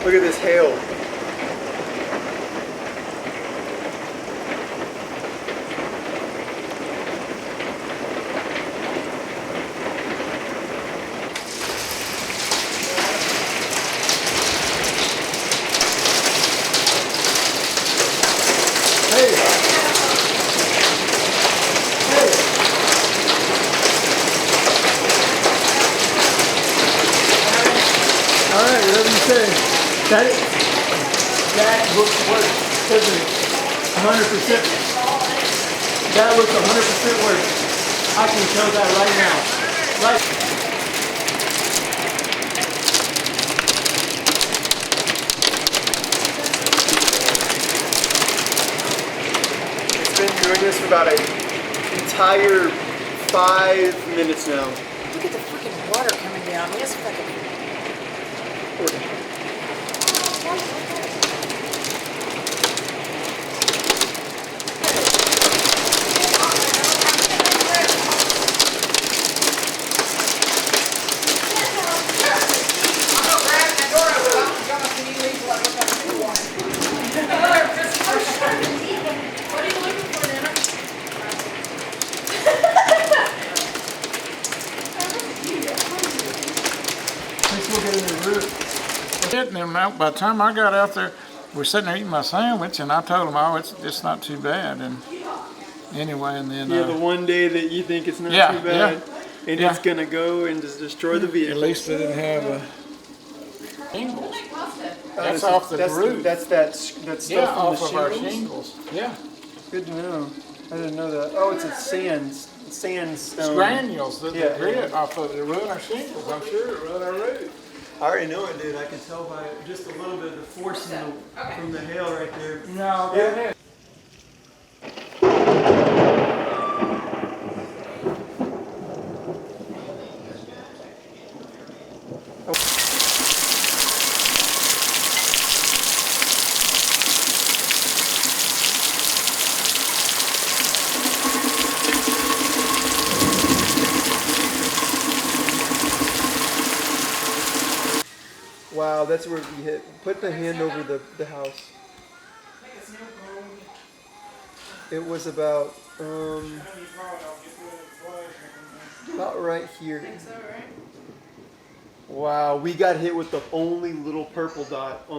Look at this hail. Alright, whatever you say. That looks worse, doesn't it? 100%. That looks 100% worse. I can tell that right now. Right. It's been doing this for about an entire 5 minutes now. Look at the freaking water coming down. It's fucking... And then by the time I got out there, we're sitting there eating my sandwich, and I told them, "Oh, it's not too bad." And anyway, and then the one day that you think it's not too bad, and it's gonna go and just destroy the vehicle. At least they didn't have shingles. That's off the roof. That's that stuff from off the of our shingles. Yeah. Good to know. I didn't know that. Oh, it's a sandstone. Granules that they grit off of it. It ruined our shingles. I'm sure it ruined our roof. I already know it did. I can tell by just a little bit of the force from the hail right there. No, go ahead. Wow, that's where we hit. Put the hand over the house. It was about right here. Wow, we got hit with the only little purple dot on